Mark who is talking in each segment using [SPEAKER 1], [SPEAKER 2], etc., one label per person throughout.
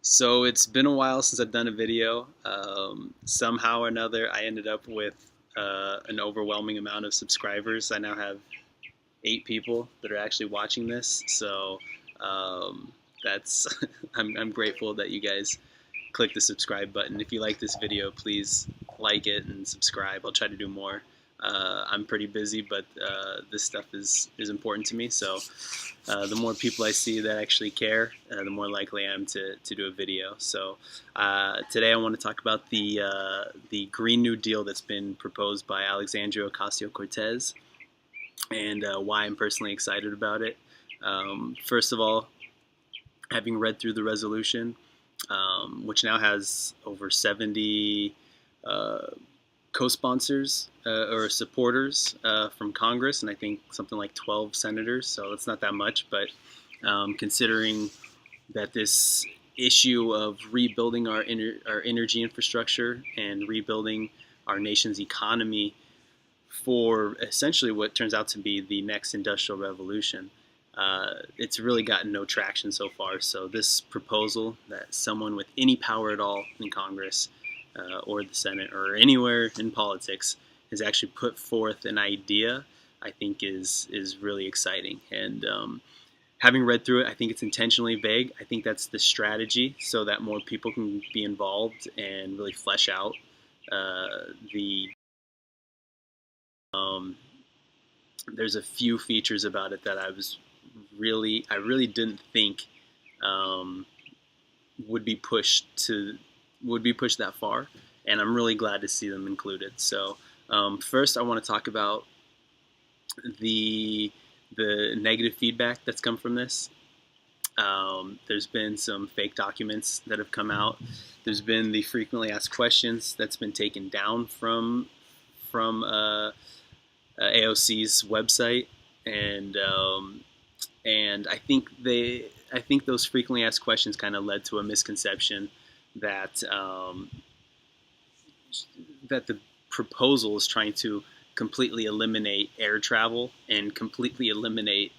[SPEAKER 1] So it's been a while since I've done a video. Somehow or another, I ended up with an overwhelming amount of subscribers. I now have 8 people that are actually watching this. So that's I'm grateful that you guys click the subscribe button. If you like this video, please like it and subscribe. I'll try to do more. I'm pretty busy, but this stuff is important to me. So the more people I see that actually care, the more likely I am to do a video. So today I want to talk about the Green New Deal that's been proposed by Alexandria Ocasio-Cortez and why I'm personally excited about it. First of all, having read through the resolution, which now has over 70 co-sponsors or supporters from Congress, and I think something like 12 senators, so it's not that much, but considering that this issue of rebuilding our energy infrastructure and rebuilding our nation's economy for essentially what turns out to be the next industrial revolution, it's really gotten no traction so far. So this proposal that someone with any power at all in Congress or the Senate or anywhere in politics has actually put forth an idea, I think is really exciting. And having read through it, I think it's intentionally vague. I think that's the strategy so that more people can be involved and really flesh out the there's a few features about it that I really didn't think um, would be pushed that far, and I'm really glad to see them included. So first, I want to talk about the negative feedback that's come from this. There's been some fake documents that have come out. There's been the frequently asked questions that's been taken down from AOC's website, and I think those frequently asked questions kind of led to a misconception that that the proposal is trying to completely eliminate air travel and completely eliminate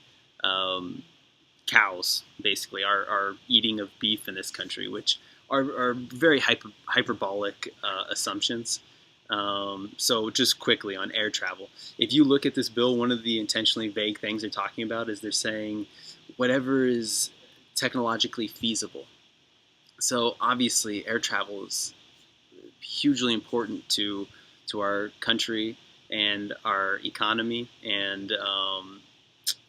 [SPEAKER 1] cows, basically, our eating of beef in this country, which are very hyperbolic assumptions. So just quickly on air travel, if you look at this bill, one of the intentionally vague things they're talking about is they're saying whatever is technologically feasible. So obviously air travel is hugely important to our country and our economy and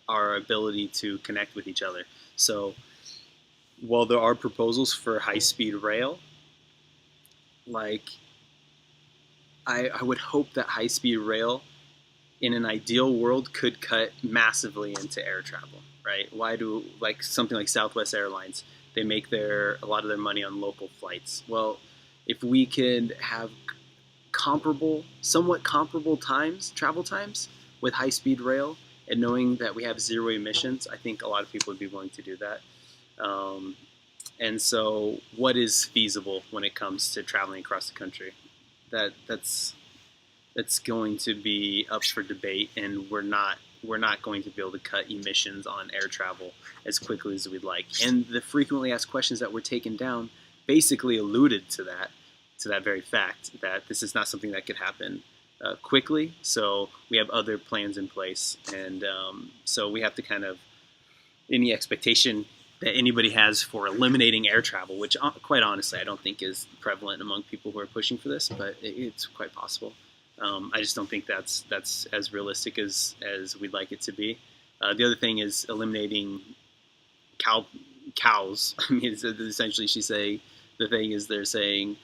[SPEAKER 1] our ability to connect with each other. So while there are proposals for high-speed rail, like I would hope that high-speed rail in an ideal world could cut massively into air travel, right? Why do like something like Southwest Airlines, they make a lot of their money on local flights. Well, if we could have somewhat comparable travel times with high-speed rail, and knowing that we have zero emissions, I think a lot of people would be willing to do that. And so, what is feasible when it comes to traveling across the country? That's going to be up for debate, and we're not going to be able to cut emissions on air travel as quickly as we'd like. And the frequently asked questions that were taken down basically alluded to that very fact, that this is not something that could happen quickly. So we have other plans in place, and so we have to kind of any expectation that anybody has for eliminating air travel, which quite honestly I don't think is prevalent among people who are pushing for this, but it's quite possible. I just don't think that's as realistic as we'd like it to be. The other thing is eliminating cows. I mean, it's essentially the thing is they're saying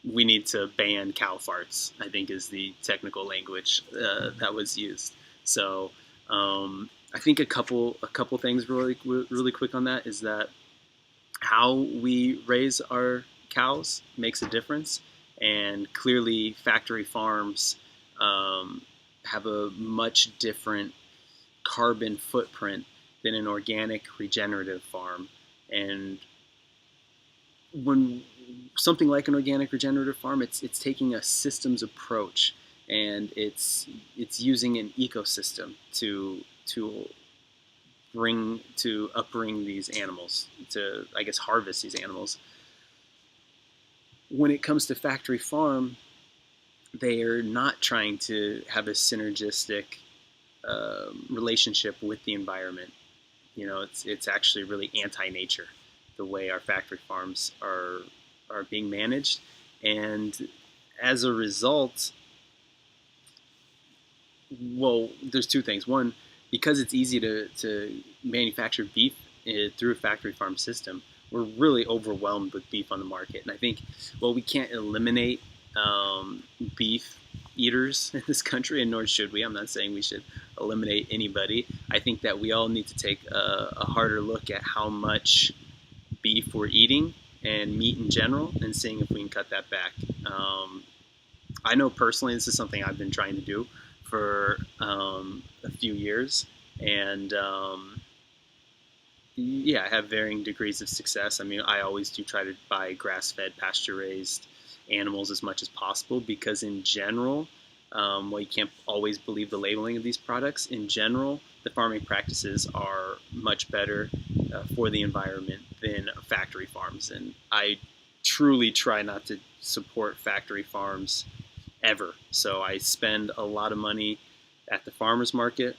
[SPEAKER 1] we need to ban cow farts, I think is the technical language that was used. So I think a couple things really quick on that is that how we raise our cows makes a difference, and clearly factory farms have a much different carbon footprint than an organic regenerative farm. And when something like an organic regenerative farm, it's taking a systems approach, and it's using an ecosystem to upbring these animals, to, I guess, harvest these animals. When it comes to factory farm, they are not trying to have a synergistic relationship with the environment. It's actually really anti-nature, the way our factory farms are being managed, and as a result, well, there's two things. One, because it's easy to manufacture beef through a factory farm system, we're really overwhelmed with beef on the market. And I think, well, we can't eliminate beef eaters in this country, and nor should we. I'm not saying we should eliminate anybody. I think that we all need to take a harder look at how much beef we're eating and meat in general, and seeing if we can cut that back. I know personally this is something I've been trying to do for a few years, and yeah, I have varying degrees of success. I mean, I always do try to buy grass-fed, pasture-raised animals as much as possible, because in general, well, you can't always believe the labeling of these products. In general, the farming practices are much better for the environment than factory farms, and I truly try not to support factory farms ever. So I spend a lot of money at the farmers market.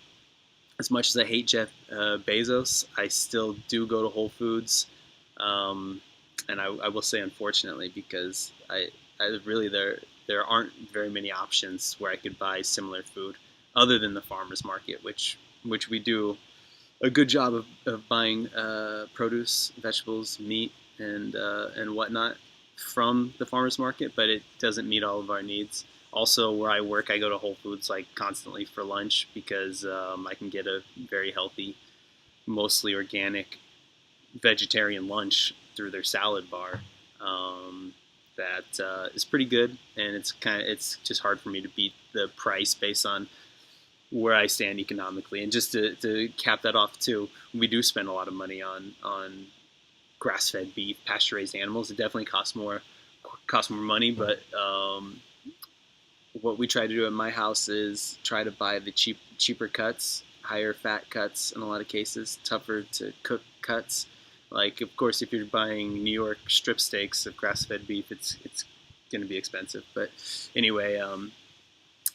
[SPEAKER 1] As much as I hate Jeff Bezos, I still do go to Whole Foods, and I will say unfortunately, because I really there aren't very many options where I could buy similar food other than the farmers market, which we do a good job of buying produce, vegetables, meat, and whatnot from the farmers market, but it doesn't meet all of our needs. Also, where I work, I go to Whole Foods like constantly for lunch, because I can get a very healthy, mostly organic, vegetarian lunch through their salad bar. That is pretty good, and it's just hard for me to beat the price based on where I stand economically. And just to cap that off too, we do spend a lot of money on grass-fed beef, pasture-raised animals. It definitely costs more money, but what we try to do at my house is try to buy the cheaper cuts, higher fat cuts in a lot of cases, tougher to cook cuts. Like, of course, if you're buying New York strip steaks of grass-fed beef, it's going to be expensive. But anyway,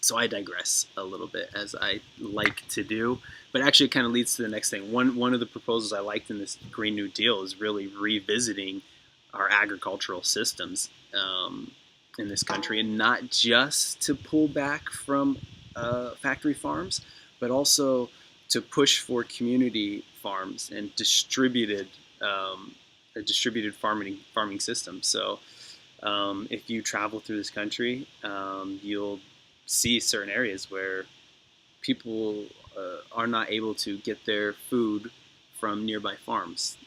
[SPEAKER 1] so I digress a little bit, as I like to do. But actually, it kind of leads to the next thing. One of the proposals I liked in this Green New Deal is really revisiting our agricultural systems in this country, and not just to pull back from factory farms, but also to push for community farms and a distributed farming system. So if you travel through this country, you'll see certain areas where people are not able to get their food from nearby farms.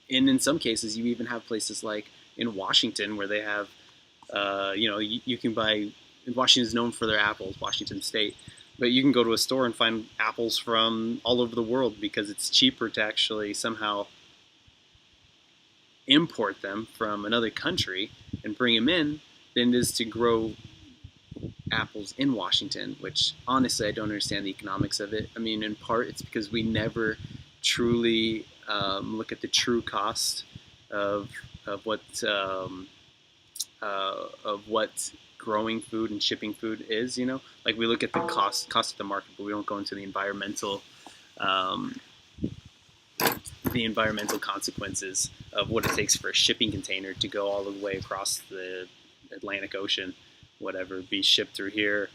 [SPEAKER 1] And in some cases, you even have places like in Washington where they have, you can buy, Washington is known for their apples, Washington State, but you can go to a store and find apples from all over the world, because it's cheaper to actually somehow import them from another country and bring them in than it is to grow apples in Washington, which honestly I don't understand the economics of it. I mean, in part it's because we never truly look at the true cost of what growing food and shipping food is. Like, we look at the cost of the market, but we don't go into the environmental consequences of what it takes for a shipping container to go all the way across the Atlantic Ocean, whatever, be shipped through here.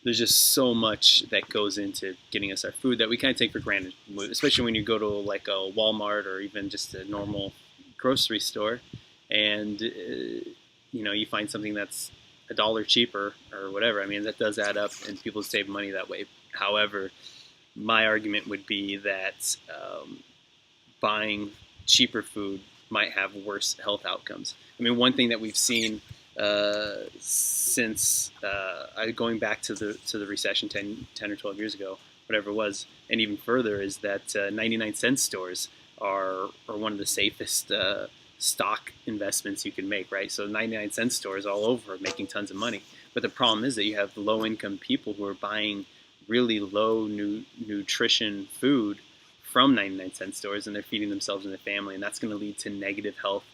[SPEAKER 1] There's just so much that goes into getting us our food that we kind of take for granted, especially when you go to like a Walmart or even just a normal grocery store, and you find something that's $1 cheaper or whatever. I mean, that does add up, and people save money that way. However, my argument would be that buying cheaper food might have worse health outcomes. I mean, one thing that we've seen since going back to the recession 10 or 12 years ago, whatever it was, and even further, is that 99-cent stores are one of the safest stock investments you can make, right? So 99-cent stores all over are making tons of money. But the problem is that you have low-income people who are buying really low nutrition food from 99-cent stores, and they're feeding themselves and their family, and that's going to lead to negative health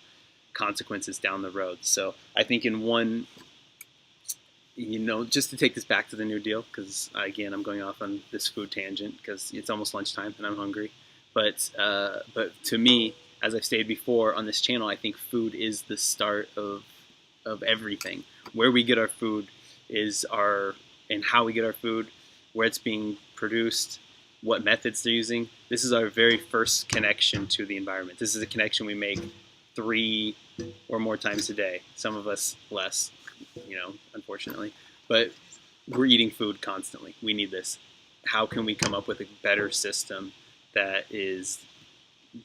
[SPEAKER 1] consequences down the road. So I think in one, just to take this back to the New Deal, because again, I'm going off on this food tangent because it's almost lunchtime and I'm hungry. But to me, as I've stated before on this channel, I think food is the start of everything. Where we get our food and how we get our food, where it's being produced, what methods they're using. This is our very first connection to the environment. This is a connection we make 3 or more times a day. Some of us less, unfortunately. But we're eating food constantly. We need this. How can we come up with a better system that is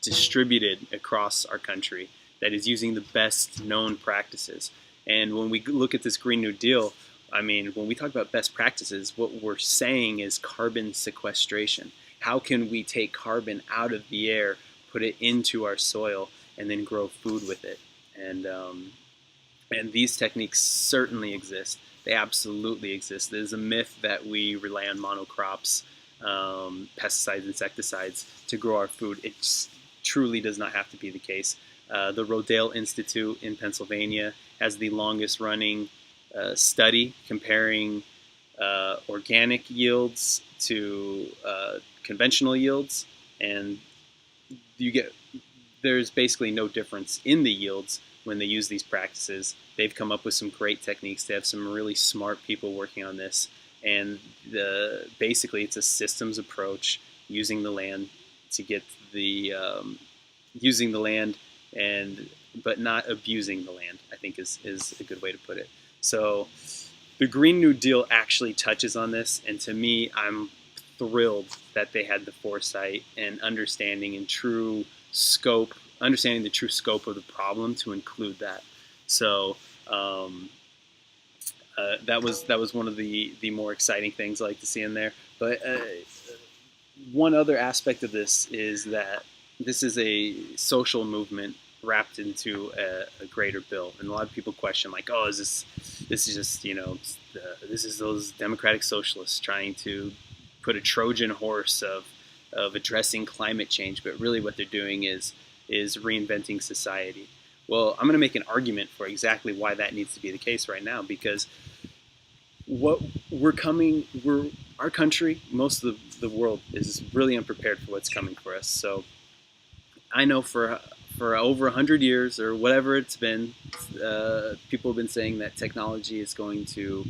[SPEAKER 1] distributed across our country, that is using the best known practices? And when we look at this Green New Deal, when we talk about best practices, what we're saying is carbon sequestration. How can we take carbon out of the air, put it into our soil, and then grow food with it? And these techniques certainly exist. They absolutely exist. There's a myth that we rely on monocrops, pesticides, insecticides to grow our food. It truly does not have to be the case. The Rodale Institute in Pennsylvania has the longest running study comparing organic yields to conventional yields, and there's basically no difference in the yields when they use these practices. They've come up with some great techniques. They have some really smart people working on this, and basically it's a systems approach, using the land to get using the land but not abusing the land, I think is a good way to put it. So the Green New Deal actually touches on this, and to me, I'm thrilled that they had the foresight and understanding the true scope of the problem to include that. So that was one of the more exciting things I like to see in there. But one other aspect of this is that this is a social movement wrapped into a greater bill, and a lot of people question, like, oh, this is just this is those democratic socialists trying to put a Trojan horse of addressing climate change, but really what they're doing is reinventing society. Well, I'm going to make an argument for exactly why that needs to be the case right now, because our country, most of the world is really unprepared for what's coming for us. So I know for over 100 years or whatever it's been, people have been saying that technology is going to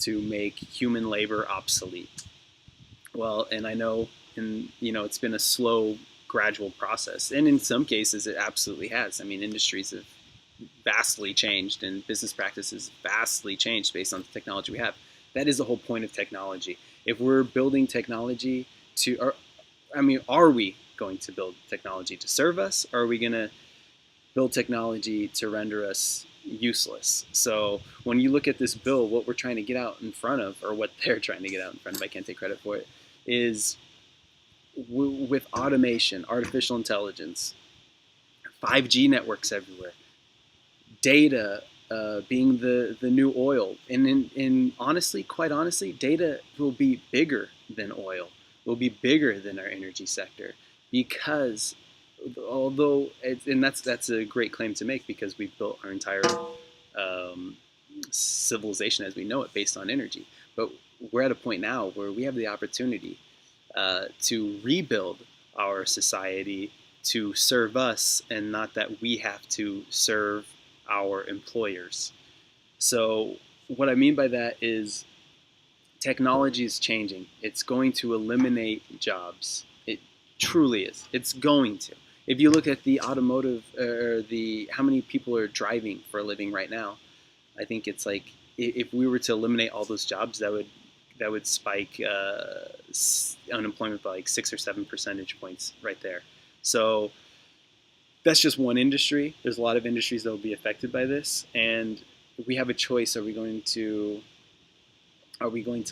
[SPEAKER 1] make human labor obsolete. Well, and I know, it's been a slow, gradual process, and in some cases it absolutely has. Industries have vastly changed, and business practices vastly changed based on the technology we have. That is the whole point of technology. If we're building technology are we going to build technology to serve us, or are we going to build technology to render us useless? So when you look at this bill, what we're trying to get out in front of, or what they're trying to get out in front of, I can't take credit for it, is with automation, artificial intelligence, 5G networks everywhere, data being the new oil, and quite honestly, data will be bigger than oil, will be bigger than our energy sector, because that's a great claim to make, because we've built our entire civilization as we know it based on energy. But we're at a point now where we have the opportunity to rebuild our society to serve us, and not that we have to serve our employers. So what I mean by that is technology is changing. It's going to eliminate jobs. It truly is. It's going to. If you look at the automotive, or how many people are driving for a living right now, I think it's like, if we were to eliminate all those jobs, that would spike unemployment by like 6 or 7 percentage points right there. So that's just one industry. There's a lot of industries that will be affected by this, and we have a choice. Are we going to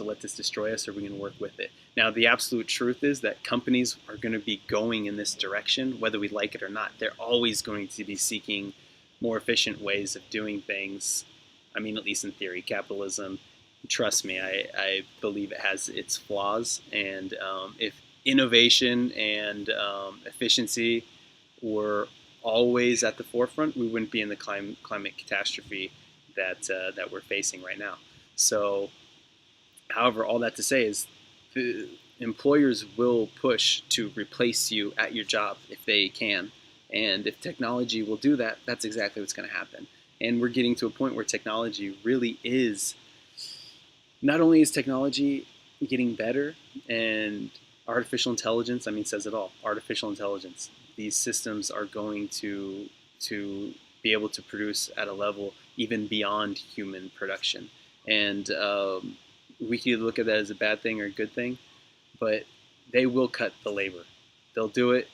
[SPEAKER 1] let this destroy us, or are we going to work with it? Now, the absolute truth is that companies are going to be going in this direction, whether we like it or not. They're always going to be seeking more efficient ways of doing things. At least in theory, capitalism trust me, I believe it has its flaws. And if innovation and efficiency were always at the forefront, we wouldn't be in the climate catastrophe that we're facing right now. So, however, all that to say is the employers will push to replace you at your job if they can. And if technology will do that, that's exactly what's going to happen. And we're getting to a point where technology really is, not only is technology getting better, and artificial intelligence, I mean, says it all. Artificial intelligence. These systems are going to be able to produce at a level even beyond human production. And we could look at that as a bad thing or a good thing, but they will cut the labor. They'll do it,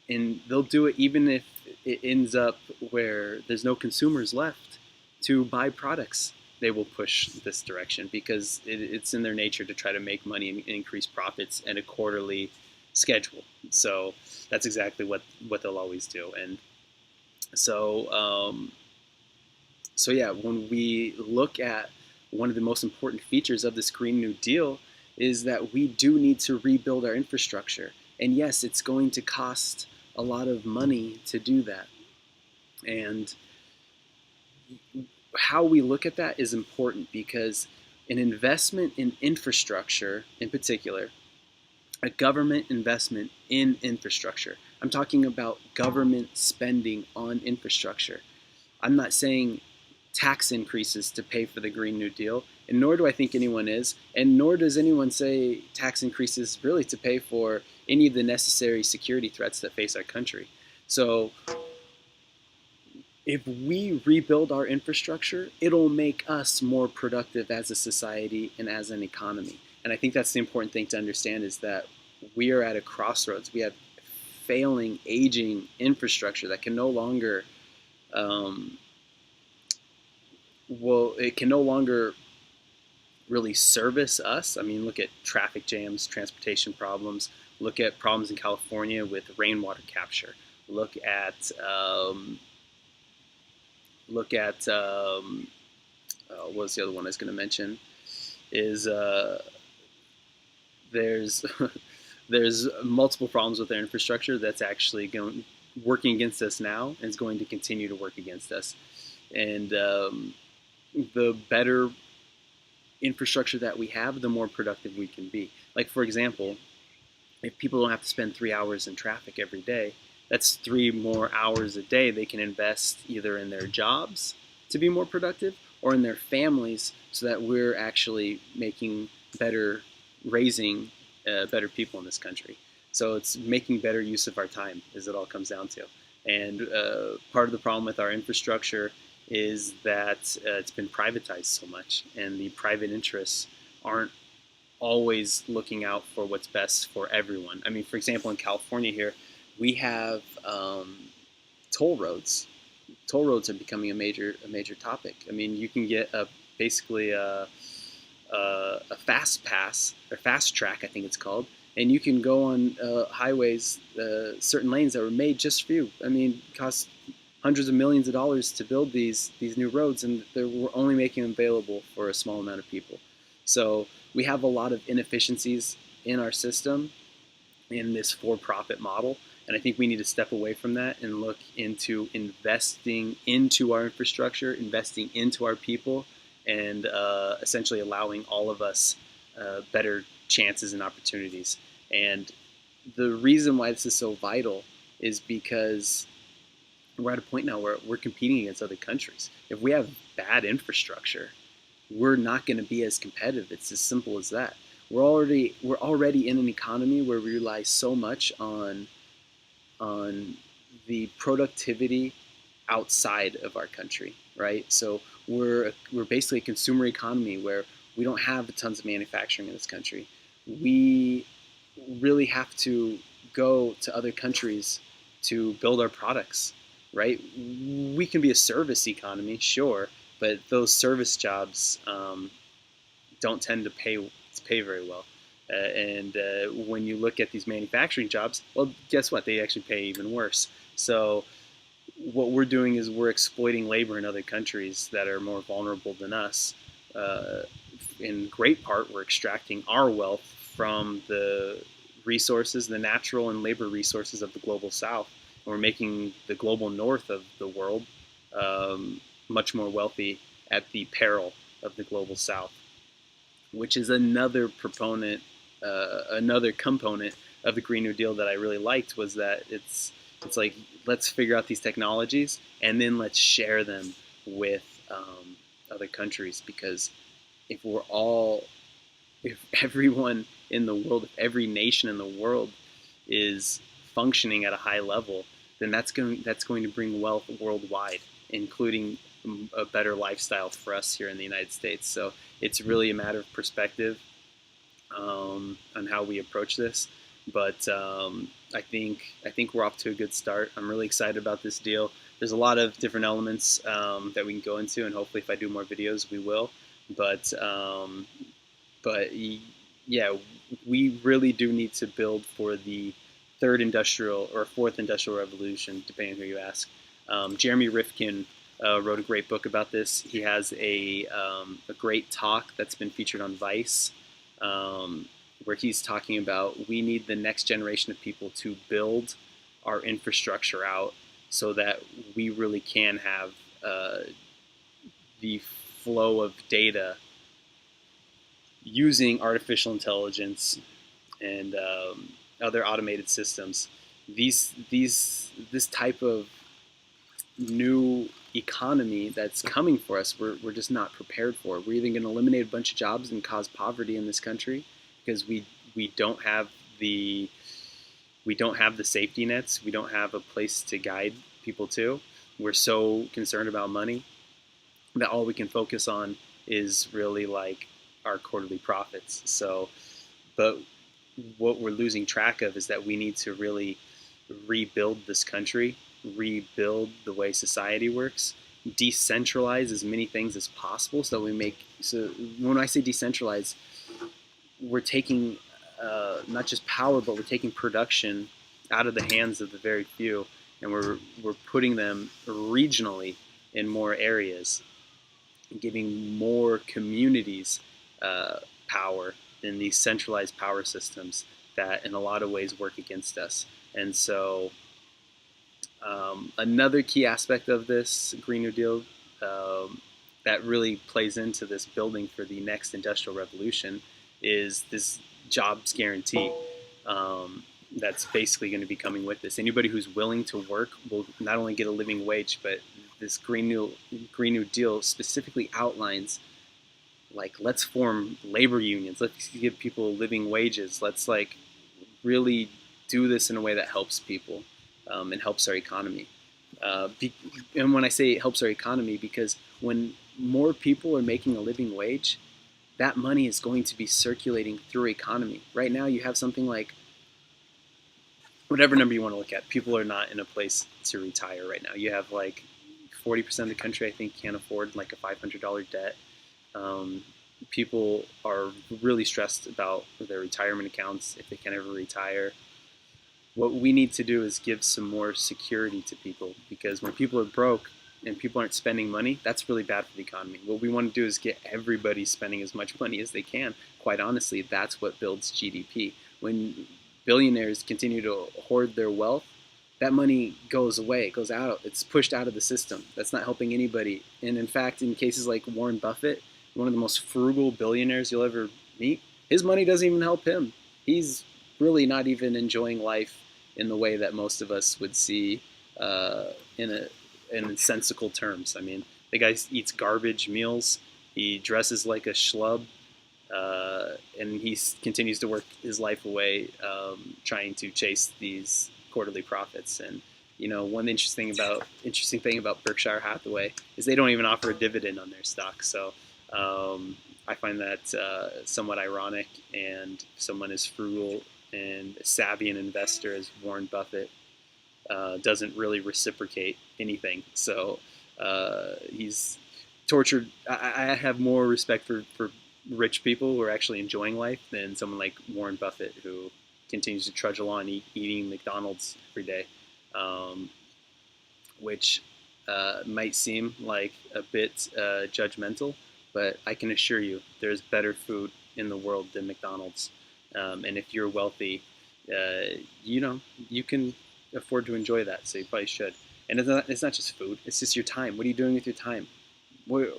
[SPEAKER 1] and they'll do it even if it ends up where there's no consumers left to buy products. They will push this direction because it's in their nature to try to make money and increase profits at a quarterly schedule. So that's exactly what they'll always do. And so so yeah, when we look at one of the most important features of this Green New Deal is that we do need to rebuild our infrastructure. And yes, it's going to cost a lot of money to do that. And how we look at that is important because an investment in infrastructure, in particular, a government investment in infrastructure. I'm talking about government spending on infrastructure. I'm not saying tax increases to pay for the Green New Deal, and nor do I think anyone is, and nor does anyone say tax increases really to pay for any of the necessary security threats that face our country. So if we rebuild our infrastructure, it'll make us more productive as a society and as an economy. And I think that's the important thing to understand is that we are at a crossroads. We have failing, aging infrastructure that can no longer, it can no longer really service us. I mean, look at traffic jams, transportation problems. Look at problems in California with rainwater capture. Look at what was the other one I was going to mention? Is there's there's multiple problems with our infrastructure that's actually working against us now and is going to continue to work against us. And the better infrastructure that we have, the more productive we can be. Like, for example, if people don't have to spend 3 hours in traffic every day, that's 3 more hours a day they can invest either in their jobs to be more productive or in their families so that we're actually raising better people in this country. So it's making better use of our time is it all comes down to. And part of the problem with our infrastructure is that it's been privatized so much, and the private interests aren't always looking out for what's best for everyone. I mean, for example, in California here, we have toll roads. Toll roads are becoming a major topic. I mean, you can get basically a fast pass or fast track, I think it's called, and you can go on highways, certain lanes that were made just for you. I mean, it costs hundreds of millions of dollars to build these new roads, and we're only making them available for a small amount of people. So we have a lot of inefficiencies in our system in this for-profit model, and I think we need to step away from that and look into investing into our infrastructure, investing into our people, and essentially allowing all of us better chances and opportunities. And the reason why this is so vital is because we're at a point now where we're competing against other countries. If we have bad infrastructure, we're not going to be as competitive. It's as simple as that. We're already in an economy where we rely so much on the productivity outside of our country, right? So we're basically a consumer economy where we don't have tons of manufacturing in this country. We really have to go to other countries to build our products, right? We can be a service economy, sure, but those service jobs don't tend to pay very well. And when you look at these manufacturing jobs, well, guess what? They actually pay even worse. So what we're doing is we're exploiting labor in other countries that are more vulnerable than us in great part, we're extracting our wealth from the resources, the natural and labor resources of the global south. And we're making the global north of the world much more wealthy at the peril of the global south, which is another component of the Green New Deal that I really liked, was that it's like, let's figure out these technologies and then let's share them with other countries, because if we're all, if everyone in the world, if every nation in the world is functioning at a high level, then that's going to bring wealth worldwide, including a better lifestyle for us here in the United States. So it's really a matter of perspective on how we approach this. But I think we're off to a good start. I'm really excited about this deal. There's a lot of different elements that we can go into, and hopefully, if I do more videos, we will. But yeah, we really do need to build for the third industrial or fourth industrial revolution, depending on who you ask. Jeremy Rifkin wrote a great book about this. He has a great talk that's been featured on Vice, where he's talking about, we need the next generation of people to build our infrastructure out so that we really can have the flow of data using artificial intelligence and other automated systems. This type of new economy that's coming for us, we're just not prepared for. We're either going to eliminate a bunch of jobs and cause poverty in this country because we don't have the safety nets. We don't have a place to guide people to. We're so concerned about money that all we can focus on is really like our quarterly profits. So, but what we're losing track of is that we need to really rebuild this country, rebuild the way society works, decentralize as many things as possible so that we make, so when I say decentralize, we're taking not just power, but we're taking production out of the hands of the very few, and we're putting them regionally in more areas, giving more communities power in these centralized power systems that in a lot of ways work against us. And so another key aspect of this Green New Deal that really plays into this building for the next industrial revolution is this jobs guarantee that's basically going to be coming with this. Anybody who's willing to work will not only get a living wage, but this Green New Deal specifically outlines, like, let's form labor unions, let's give people living wages, let's like really do this in a way that helps people and helps our economy. And when I say it helps our economy, because when more people are making a living wage, that money is going to be circulating through our economy. Right now you have something like, whatever number you want to look at, people are not in a place to retire right now. You have like 40% of the country, I think, can't afford like a $500 debt. People are really stressed about their retirement accounts, if they can ever retire. What we need to do is give some more security to people, because when people are broke and people aren't spending money, that's really bad for the economy. What we want to do is get everybody spending as much money as they can. Quite honestly, that's what builds GDP. When billionaires continue to hoard their wealth, that money goes away, it goes out, it's pushed out of the system. That's not helping anybody. And in fact, in cases like Warren Buffett, one of the most frugal billionaires you'll ever meet, his money doesn't even help him. He's really not even enjoying life in the way that most of us would see in sensical terms. I mean, the guy eats garbage meals, he dresses like a schlub, and he continues to work his life away trying to chase these quarterly profits. And you know, one interesting thing about Berkshire Hathaway is they don't even offer a dividend on their stock. So I find that somewhat ironic, and someone as frugal and savvy an investor as Warren Buffett doesn't really reciprocate anything. So he's tortured. I have more respect for rich people who are actually enjoying life than someone like Warren Buffett, who continues to trudge along eating McDonald's every day, which might seem like a bit judgmental, but I can assure you there's better food in the world than McDonald's. And if you're wealthy, you know, you can afford to enjoy that, so you probably should. And it's not just food, it's just your time. What are you doing with your time? What,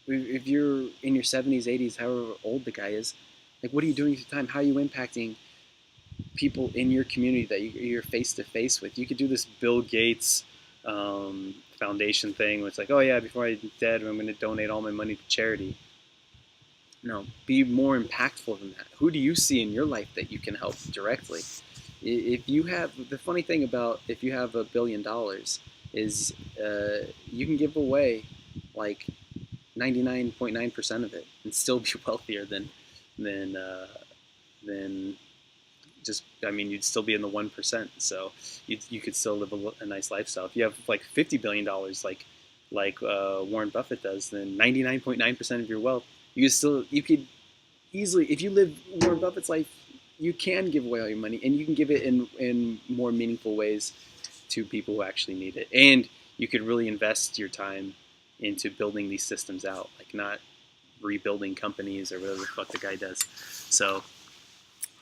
[SPEAKER 1] if you're in your 70s, 80s, however old the guy is, like, what are you doing with your time? How are you impacting people in your community that you're face to face with? You could do this Bill Gates foundation thing where it's like, oh yeah, before I'm dead, I'm going to donate all my money to charity. No, be more impactful than that. Who do you see in your life that you can help directly? If you have, the funny thing about if you have $1 billion is you can give away like 99.9% of it and still be wealthier than than just, I mean, you'd still be in the 1%. So you could still live a nice lifestyle. If you have like $50 billion, like Warren Buffett does, then 99.9% of your wealth, you could easily, if you live Warren Buffett's life, you can give away all your money, and you can give it in more meaningful ways to people who actually need it. And you could really invest your time into building these systems out, like not rebuilding companies or whatever the fuck the guy does. So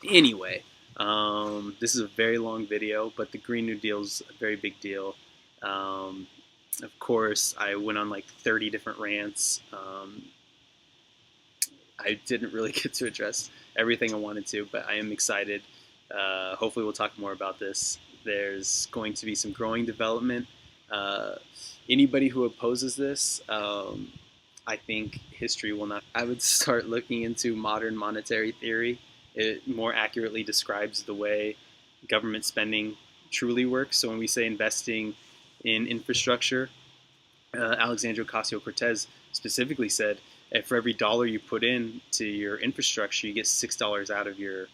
[SPEAKER 1] anyway, this is a very long video, but the Green New Deal is a very big deal. Of course, I went on like 30 different rants. I didn't really get to address everything I wanted to, but I am excited. Hopefully we'll talk more about this. There's going to be some growing development. Anybody who opposes this, I think history will not. I would start looking into modern monetary theory. It more accurately describes the way government spending truly works. So when we say investing in infrastructure, Alexandria Ocasio-Cortez specifically said, for every dollar you put in to your infrastructure, you get $6 out of your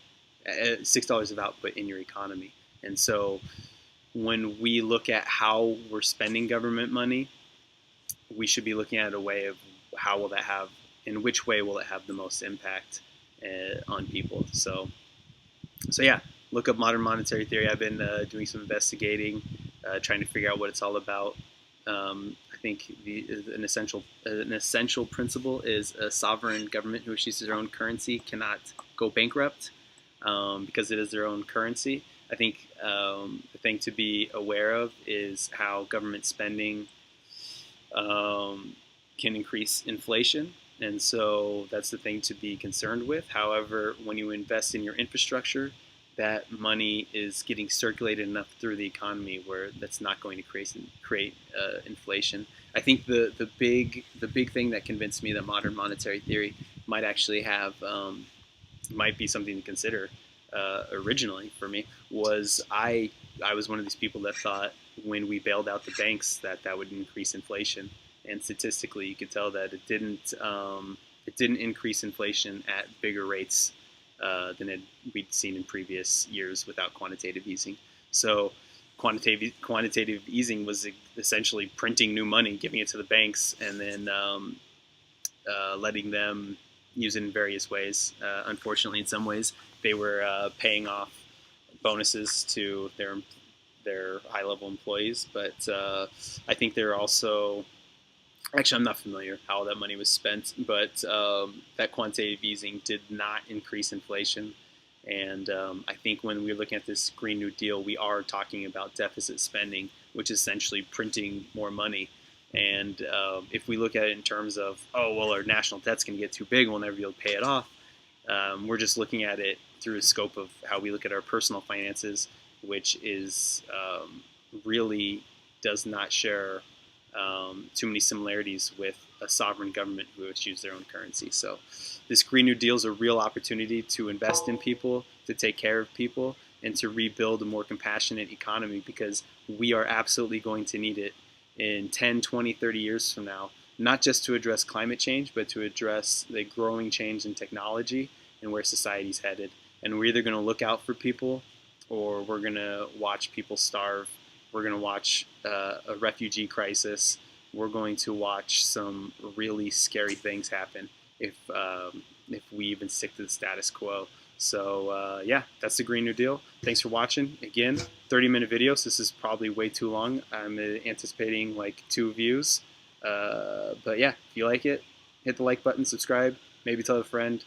[SPEAKER 1] $6 of output in your economy. And so when we look at how we're spending government money, we should be looking at a way of how will that have, in which way will it have the most impact on people. So yeah, look up modern monetary theory. I've been doing some investigating, trying to figure out what it's all about. I think an essential principle is a sovereign government who issues their own currency cannot go bankrupt because it is their own currency. I think the thing to be aware of is how government spending can increase inflation. And so that's the thing to be concerned with. However, when you invest in your infrastructure, that money is getting circulated enough through the economy where that's not going to create inflation. I think the big thing that convinced me that modern monetary theory might actually have might be something to consider originally for me was I was one of these people that thought when we bailed out the banks that would increase inflation. And statistically, you could tell that it didn't increase inflation at bigger rates than we'd seen in previous years without quantitative easing. So quantitative easing was essentially printing new money, giving it to the banks, and then letting them use it in various ways. Unfortunately, in some ways, they were paying off bonuses to their high-level employees, but I think they're also. Actually, I'm not familiar how that money was spent, but that quantitative easing did not increase inflation. And I think when we're looking at this Green New Deal, we are talking about deficit spending, which is essentially printing more money. And if we look at it in terms of, oh, well, our national debt's going to get too big, we'll never be able to pay it off, we're just looking at it through a scope of how we look at our personal finances, which is really does not share too many similarities with a sovereign government who issues their own currency. So this Green New Deal is a real opportunity to invest in people, to take care of people, and to rebuild a more compassionate economy, because we are absolutely going to need it in 10, 20, 30 years from now, not just to address climate change, but to address the growing change in technology and where society's headed. And we're either going to look out for people or we're going to watch people starve. We're going to watch a refugee crisis. We're going to watch some really scary things happen if we even stick to the status quo. So yeah, that's the Green New Deal. Thanks for watching. Again, 30-minute video, so this is probably way too long. I'm anticipating like 2 views. But yeah, if you like it, hit the like button, subscribe, maybe tell a friend.